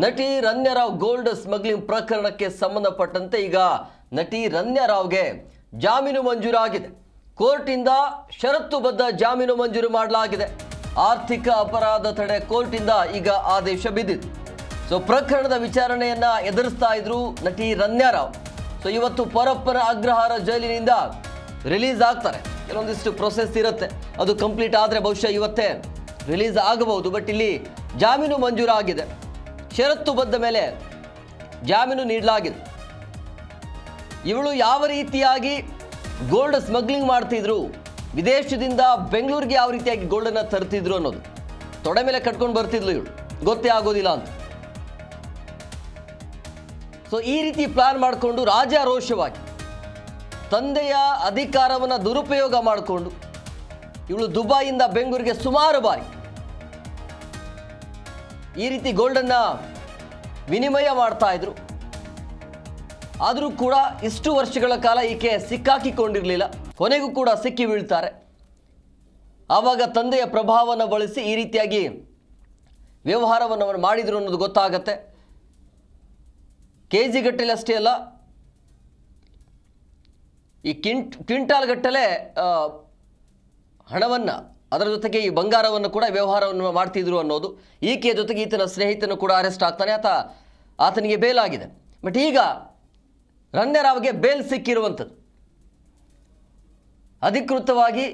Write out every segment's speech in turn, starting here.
ನಟಿ ರನ್ಯರಾವ್ gold smuggling ಪ್ರಕರಣಕ್ಕೆ ಸಂಬಂಧಪಟ್ಟಂತೆ ಈಗ ನಟಿ ರನ್ಯರಾವ್ಗೆ ಜಾಮೀನು ಮಂಜೂರಾಗಿದೆ. ಕೋರ್ಟಿಂದ ಷರತ್ತುಬದ್ಧ ಜಾಮೀನು ಮಂಜೂರು ಮಾಡಲಾಗಿದೆ. ಆರ್ಥಿಕ ಅಪರಾಧ ತಡೆ ಕೋರ್ಟಿಂದ ಈಗ ಆದೇಶ ಬಿದ್ದಿದೆ. ಸೊ ಪ್ರಕರಣದ ವಿಚಾರಣೆಯನ್ನ ಎದುರಿಸ್ತಾ ಇದ್ರು ನಟಿ ರನ್ಯರಾವ್. ಸೊ ಇವತ್ತು ಪರಪ್ಪನ ಅಗ್ರಹಾರ ಜೈಲಿನಿಂದ ರಿಲೀಸ್ ಆಗ್ತಾರೆ. ಕೆಲವೊಂದಿಷ್ಟು ಪ್ರೊಸೆಸ್ ಇರುತ್ತೆ, ಅದು ಕಂಪ್ಲೀಟ್ ಆದರೆ ಬಹುಶಃ ಇವತ್ತೇ ರಿಲೀಸ್ ಆಗಬಹುದು. ಬಟ್ ಇಲ್ಲಿ ಜಾಮೀನು ಮಂಜೂರಾಗಿದೆ. ಷರತ್ತುಬದ್ಧ ಮೇಲೆ ಜಾಮೀನು ನೀಡಲಾಗಿದೆ. ಇವಳು ಯಾವ ರೀತಿಯಾಗಿ ಗೋಲ್ಡ್ ಸ್ಮಗ್ಲಿಂಗ್ ಮಾಡ್ತಿದ್ರು, ವಿದೇಶದಿಂದ ಬೆಂಗಳೂರಿಗೆ ಯಾವ ರೀತಿಯಾಗಿ ಗೋಲ್ಡನ್ನು ತರ್ತಿದ್ರು ಅನ್ನೋದು ತೊಡೆ ಮೇಲೆ ಕಟ್ಕೊಂಡು ಬರ್ತಿದ್ಲು ಇವಳು, ಗೊತ್ತೇ ಆಗೋದಿಲ್ಲ ಅಂತ. ಸೊ ಈ ರೀತಿ ಪ್ಲಾನ್ ಮಾಡಿಕೊಂಡು ರಾಜಾರೋಷವಾಗಿ ತಂದೆಯ ಅಧಿಕಾರವನ್ನು ದುರುಪಯೋಗ ಮಾಡಿಕೊಂಡು ಇವಳು ದುಬೈಯಿಂದ ಬೆಂಗಳೂರಿಗೆ ಸುಮಾರು ಬಾರಿ ಈ ರೀತಿ ಗೋಲ್ಡನ್ನು ವಿನಿಮಯ ಮಾಡ್ತಾ ಇದ್ರು. ಆದರೂ ಕೂಡ ಇಷ್ಟು ವರ್ಷಗಳ ಕಾಲ ಈಕೆ ಸಿಕ್ಕಾಕಿಕೊಂಡಿರಲಿಲ್ಲ. ಕೊನೆಗೂ ಕೂಡ ಸಿಕ್ಕಿ ಬೀಳ್ತಾರೆ. ಆವಾಗ ತಂದೆಯ ಪ್ರಭಾವವನ್ನು ಬಳಸಿ ಈ ರೀತಿಯಾಗಿ ವ್ಯವಹಾರವನ್ನು ಅವರು ಮಾಡಿದರು ಅನ್ನೋದು ಗೊತ್ತಾಗತ್ತೆ. ಕೆ ಜಿ ಗಟ್ಟಲೆ ಅಷ್ಟೇ ಅಲ್ಲ, ಈ ಕ್ವಿಂಟಾಲ್ ಗಟ್ಟಲೆ ಹಣವನ್ನು, ಅದರ ಜೊತೆಗೆ ಈ ಬಂಗಾರವನ್ನು ಕೂಡ ವ್ಯವಹಾರವನ್ನು ಮಾಡ್ತಿದ್ರು ಅನ್ನೋದು. ಈಕೆಯ ಜೊತೆಗೆ ಈತನ ಸ್ನೇಹಿತನು ಕೂಡ ಅರೆಸ್ಟ್ ಆಗ್ತಾನೆ. ಆತನಿಗೆ ಬೇಲ್ ಆಗಿದೆ. ಬಟ್ ಈಗ ರನ್ಯರಾವ್ಗೆ ಬೇಲ್ ಸಿಕ್ಕಿರುವಂಥದ್ದು, ಅಧಿಕೃತವಾಗಿ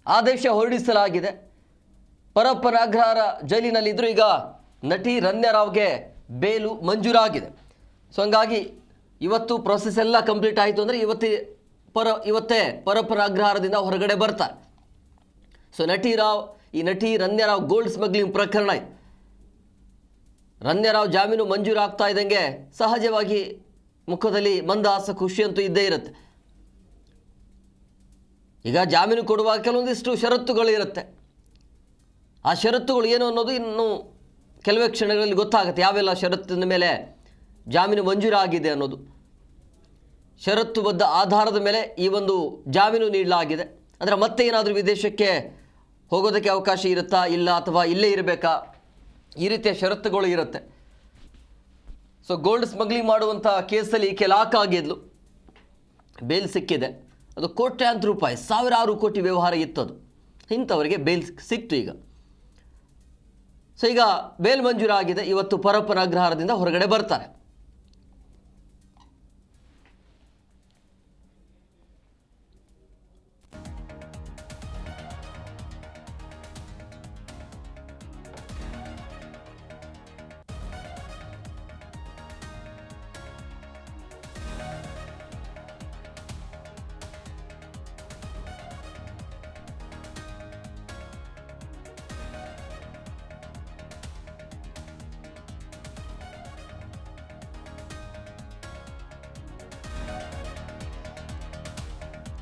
ಆದೇಶ ಹೊರಡಿಸಲಾಗಿದೆ. ಪರಪ್ಪನ ಅಗ್ರಹಾರ ಜೈಲಿನಲ್ಲಿದ್ದರೂ ಈಗ ನಟಿ ರನ್ಯರಾವ್ಗೆ ಬೇಲು ಮಂಜೂರಾಗಿದೆ. ಸೊ ಹಂಗಾಗಿ ಇವತ್ತು ಪ್ರೊಸೆಸ್ ಎಲ್ಲ ಕಂಪ್ಲೀಟ್ ಆಯಿತು ಅಂದರೆ ಇವತ್ತೇ ಪರಪ್ಪನ ಅಗ್ರಹಾರದಿಂದ ಹೊರಗಡೆ ಬರ್ತಾರೆ. ಸೊ ನಟಿ ರನ್ಯರಾವ್ ಗೋಲ್ಡ್ ಸ್ಮಗ್ಲಿಂಗ್ ಪ್ರಕರಣ ಇದೆ. ರನ್ಯರಾವ್ ಜಾಮೀನು ಮಂಜೂರು ಆಗ್ತಾ ಇದ್ದಂಗೆ ಸಹಜವಾಗಿ ಮುಖದಲ್ಲಿ ಮಂದಹಾಸ, ಖುಷಿ ಅಂತೂ ಇದ್ದೇ ಇರುತ್ತೆ. ಈಗ ಜಾಮೀನು ಕೊಡುವಾಗ ಕೆಲವೊಂದಿಷ್ಟು ಷರತ್ತುಗಳು ಇರುತ್ತೆ. ಆ ಷರತ್ತುಗಳು ಏನು ಅನ್ನೋದು ಇನ್ನು ಕೆಲವೇ ಕ್ಷಣಗಳಲ್ಲಿ ಗೊತ್ತಾಗುತ್ತೆ. ಯಾವೆಲ್ಲ ಷರತ್ತಿನ ಮೇಲೆ ಜಾಮೀನು ಮಂಜೂರಾಗಿದೆ ಅನ್ನೋದು. ಷರತ್ತುಬದ್ಧ ಆಧಾರದ ಮೇಲೆ ಈ ಒಂದು ಜಾಮೀನು ನೀಡಲಾಗಿದೆ. ಅಂದರೆ ಮತ್ತೆ ಏನಾದರೂ ವಿದೇಶಕ್ಕೆ ಹೋಗೋದಕ್ಕೆ ಅವಕಾಶ ಇರುತ್ತಾ, ಇಲ್ಲ ಅಥವಾ ಇಲ್ಲೇ ಇರಬೇಕಾ, ಈ ರೀತಿಯ ಷರತ್ತುಗಳು ಇರುತ್ತೆ. ಸೊ ಗೋಲ್ಡ್ ಸ್ಮಗ್ಲಿಂಗ್ ಮಾಡುವಂಥ ಕೇಸಲ್ಲಿ ಈಕೆ ಲಾಕ್ ಆಗಿದ್ಲು, ಬೇಲ್ ಸಿಕ್ಕಿದೆ. ಅದು ಕೋಟ್ಯಾಂತರ ರೂಪಾಯಿ, ಸಾವಿರಾರು ಕೋಟಿ ವ್ಯವಹಾರ ಇತ್ತದು. ಇಂಥವರಿಗೆ ಬೇಲ್ ಸಿಕ್ತು ಈಗ. ಸೊ ಈಗ ಬೇಲ್ ಮಂಜೂರಾಗಿದೆ. ಇವತ್ತು ಪರಪ್ಪನ ಅಗ್ರಹಾರದಿಂದ ಹೊರಗಡೆ ಬರ್ತಾರೆ.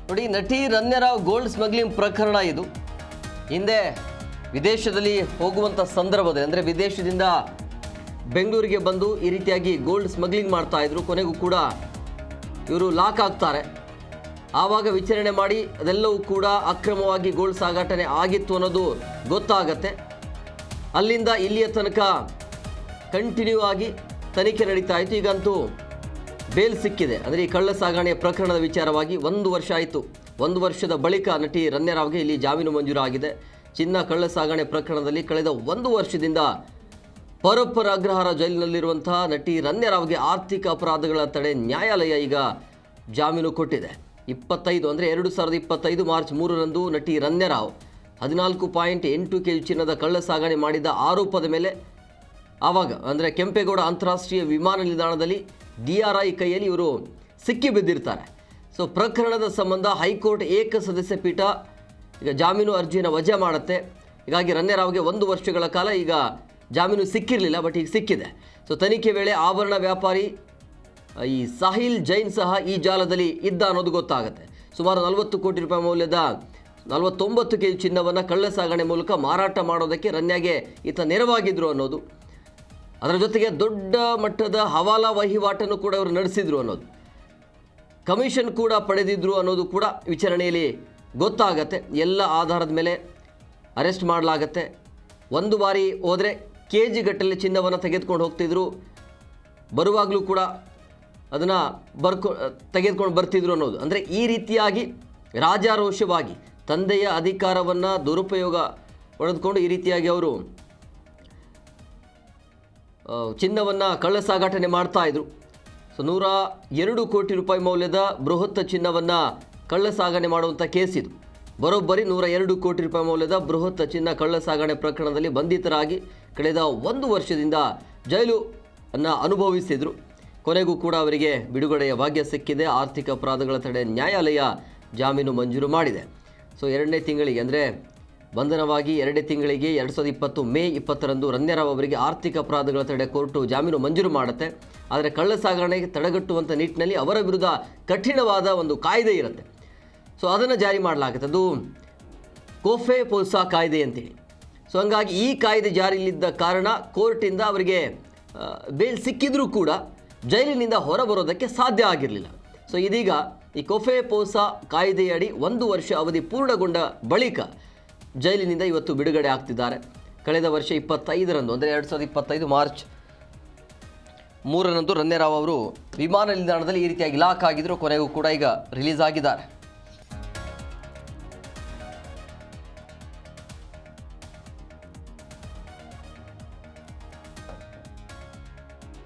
ನೋಡಿ, ನಟಿ ರನ್ಯರಾವ್ ಗೋಲ್ಡ್ ಸ್ಮಗ್ಲಿಂಗ್ ಪ್ರಕರಣ ಇದು. ಹಿಂದೆ ವಿದೇಶದಲ್ಲಿ ಹೋಗುವಂಥ ಸಂದರ್ಭದಲ್ಲಿ, ಅಂದರೆ ವಿದೇಶದಿಂದ ಬೆಂಗಳೂರಿಗೆ ಬಂದು ಈ ರೀತಿಯಾಗಿ ಗೋಲ್ಡ್ ಸ್ಮಗ್ಲಿಂಗ್ ಮಾಡ್ತಾಯಿದ್ರು. ಕೊನೆಗೂ ಕೂಡ ಇವರು ಲಾಕ್ ಆಗ್ತಾರೆ. ಆವಾಗ ವಿಚಾರಣೆ ಮಾಡಿ ಅದೆಲ್ಲವೂ ಕೂಡ ಅಕ್ರಮವಾಗಿ ಗೋಲ್ಡ್ ಸಾಗಾಟನೆ ಆಗಿತ್ತು ಅನ್ನೋದು ಗೊತ್ತಾಗತ್ತೆ. ಅಲ್ಲಿಂದ ಇಲ್ಲಿಯ ತನಕ ಕಂಟಿನ್ಯೂ ಆಗಿ ತನಿಖೆ ನಡೀತಾ ಇತ್ತು. ಈಗಂತೂ ಬೇಲ್ ಸಿಕ್ಕಿದೆ. ಅಂದರೆ ಈ ಕಳ್ಳ ಸಾಗಣೆಯ ಪ್ರಕರಣದ ವಿಚಾರವಾಗಿ 1 ವರ್ಷ ಆಯಿತು. 1 ವರ್ಷದ ಬಳಿಕ ನಟಿ ರನ್ಯರಾವ್ಗೆ ಇಲ್ಲಿ ಜಾಮೀನು ಮಂಜೂರಾಗಿದೆ. ಚಿನ್ನ ಕಳ್ಳ ಸಾಗಣೆ ಪ್ರಕರಣದಲ್ಲಿ ಕಳೆದ 1 ವರ್ಷದಿಂದ ಪರಪ್ಪನ ಅಗ್ರಹಾರ ಜೈಲಿನಲ್ಲಿರುವಂತಹ ನಟಿ ರನ್ಯರಾವ್ಗೆ ಆರ್ಥಿಕ ಅಪರಾಧಗಳ ತಡೆ ನ್ಯಾಯಾಲಯ ಈಗ ಜಾಮೀನು ಕೊಟ್ಟಿದೆ. 25 ಅಂದರೆ 2025 ಮಾರ್ಚ್ 3ರಂದು ನಟಿ ರನ್ಯರಾವ್ 14.8 kg ಚಿನ್ನದ ಕಳ್ಳ ಸಾಗಣೆ ಮಾಡಿದ ಆರೋಪದ ಮೇಲೆ ಆವಾಗ ಅಂದರೆ ಕೆಂಪೇಗೌಡ ಅಂತಾರಾಷ್ಟ್ರೀಯ ವಿಮಾನ ನಿಲ್ದಾಣದಲ್ಲಿ DRI ಕೈಯಲ್ಲಿ ಇವರು ಸಿಕ್ಕಿ ಬಿದ್ದಿರ್ತಾರೆ. ಸೊ ಪ್ರಕರಣದ ಸಂಬಂಧ ಹೈಕೋರ್ಟ್ ಏಕಸದಸ್ಯ ಪೀಠ ಈಗ ಜಾಮೀನು ಅರ್ಜಿಯನ್ನು ವಜಾ ಮಾಡುತ್ತೆ. ಹೀಗಾಗಿ ರನ್ಯರಾವ್ಗೆ 1 ವರ್ಷಗಳ ಕಾಲ ಈಗ ಜಾಮೀನು ಸಿಕ್ಕಿರಲಿಲ್ಲ, ಬಟ್ ಈಗ ಸಿಕ್ಕಿದೆ. ಸೊ ತನಿಖೆ ವೇಳೆ ಆಭರಣ ವ್ಯಾಪಾರಿ ಈ ಸಾಹಿಲ್ ಜೈನ್ ಸಹ ಈ ಜಾಲದಲ್ಲಿ ಇದ್ದ ಅನ್ನೋದು ಗೊತ್ತಾಗುತ್ತೆ. ಸುಮಾರು 40 ಕೋಟಿ ರೂಪಾಯಿ ಮೌಲ್ಯದ 49 kg ಚಿನ್ನವನ್ನು ಕಳ್ಳ ಸಾಗಣೆ ಮೂಲಕ ಮಾರಾಟ ಮಾಡೋದಕ್ಕೆ ರನ್ಯಾಗೆ ಈತ ನೆರವಾಗಿದ್ರು ಅನ್ನೋದು. ಅದರ ಜೊತೆಗೆ ದೊಡ್ಡ ಮಟ್ಟದ ಹವಾಲಾ ವಹಿವಾಟನ್ನು ಕೂಡ ಅವರು ನಡೆಸಿದ್ರು ಅನ್ನೋದು, ಕಮಿಷನ್ ಕೂಡ ಪಡೆದಿದ್ರು ಅನ್ನೋದು ಕೂಡ ವಿಚಾರಣೆಯಲ್ಲಿ ಗೊತ್ತಾಗತ್ತೆ. ಎಲ್ಲ ಆಧಾರದ ಮೇಲೆ ಅರೆಸ್ಟ್ ಮಾಡಲಾಗತ್ತೆ. ಒಂದು ಬಾರಿ ಹೋದರೆ KG ಗಟ್ಟಲೆ ಚಿನ್ನವನ್ನು ತೆಗೆದುಕೊಂಡು ಹೋಗ್ತಿದ್ರು, ಬರುವಾಗಲೂ ಕೂಡ ಅದನ್ನು ತೆಗೆದುಕೊಂಡು ಬರ್ತಿದ್ರು ಅನ್ನೋದು. ಅಂದರೆ ಈ ರೀತಿಯಾಗಿ ರಾಜಾರೋಷವಾಗಿ ತಂದೆಯ ಅಧಿಕಾರವನ್ನು ದುರುಪಯೋಗ ಪಡೆದುಕೊಂಡು ಈ ರೀತಿಯಾಗಿ ಅವರು ಚಿನ್ನವನ್ನು ಕಳ್ಳ ಸಾಗಾಟನೆ ಮಾಡ್ತಾಯಿದ್ರು. ಸೊ 102 ಕೋಟಿ ರೂಪಾಯಿ ಮೌಲ್ಯದ ಬೃಹತ್ ಚಿನ್ನವನ್ನು ಕಳ್ಳ ಸಾಗಣೆ ಮಾಡುವಂಥ ಕೇಸ್ ಇದು. ಬರೋಬ್ಬರಿ 102 ಕೋಟಿ ರೂಪಾಯಿ ಮೌಲ್ಯದ ಬೃಹತ್ ಚಿನ್ನ ಕಳ್ಳ ಸಾಗಣೆ ಪ್ರಕರಣದಲ್ಲಿ ಬಂಧಿತರಾಗಿ ಕಳೆದ 1 ವರ್ಷದಿಂದ ಜೈಲು ಅನುಭವಿಸಿದರು. ಕೊನೆಗೂ ಕೂಡ ಅವರಿಗೆ ಬಿಡುಗಡೆಯ ಭಾಗ್ಯ ಸಿಕ್ಕಿದೆ. ಆರ್ಥಿಕ ಅಪರಾಧಗಳ ತಡೆ ನ್ಯಾಯಾಲಯ ಜಾಮೀನು ಮಂಜೂರು ಮಾಡಿದೆ. ಸೊ 2ನೇ ತಿಂಗಳಿಗೆ ಅಂದರೆ ಬಂಧನವಾಗಿ 2ನೇ ತಿಂಗಳಿಗೆ 2020 ಮೇ 20ರಂದು ರನ್ಯರಾವ್ ಅವರಿಗೆ ಆರ್ಥಿಕ ಅಪರಾಧಗಳ ತಡೆ ಕೋರ್ಟು ಜಾಮೀನು ಮಂಜೂರು ಮಾಡುತ್ತೆ. ಆದರೆ ಕಳ್ಳ ಸಾಗಣೆಗೆ ತಡೆಗಟ್ಟುವಂಥ ನಿಟ್ಟಿನಲ್ಲಿ ಅವರ ವಿರುದ್ಧ ಕಠಿಣವಾದ ಒಂದು ಕಾಯ್ದೆ ಇರುತ್ತೆ. ಸೊ ಅದನ್ನು ಜಾರಿ ಮಾಡಲಾಗುತ್ತೆ. ಅದು ಕೋಫೆ ಪೋಲ್ಸಾ ಕಾಯ್ದೆ ಅಂತೇಳಿ. ಸೊ ಹಂಗಾಗಿ ಈ ಕಾಯ್ದೆ ಜಾರಿಯಲ್ಲಿದ್ದ ಕಾರಣ ಕೋರ್ಟಿಂದ ಅವರಿಗೆ ಬೇಲ್ ಸಿಕ್ಕಿದ್ರೂ ಕೂಡ ಜೈಲಿನಿಂದ ಹೊರಬರೋದಕ್ಕೆ ಸಾಧ್ಯ ಆಗಿರಲಿಲ್ಲ. ಸೊ ಇದೀಗ ಈ ಕೋಫೆ ಪೋಲ್ಸಾ ಕಾಯ್ದೆಯಡಿ 1 ವರ್ಷ ಅವಧಿ ಪೂರ್ಣಗೊಂಡ ಬಳಿಕ ಜೈಲಿನಿಂದ ಇವತ್ತು ಬಿಡುಗಡೆ ಆಗ್ತಿದ್ದಾರೆ. ಕಳೆದ ವರ್ಷ 25ರಂದು ಅಂದರೆ 2025 ಮಾರ್ಚ್ 3ರಂದು ರನ್ಯರಾವ್ ಅವರು ವಿಮಾನ ನಿಲ್ದಾಣದಲ್ಲಿ ಈ ರೀತಿಯಾಗಿ ಲಾಕ್ ಆಗಿದ್ರು. ಕೊನೆಗೂ ಕೂಡ ಈಗ ರಿಲೀಸ್ ಆಗಿದ್ದಾರೆ.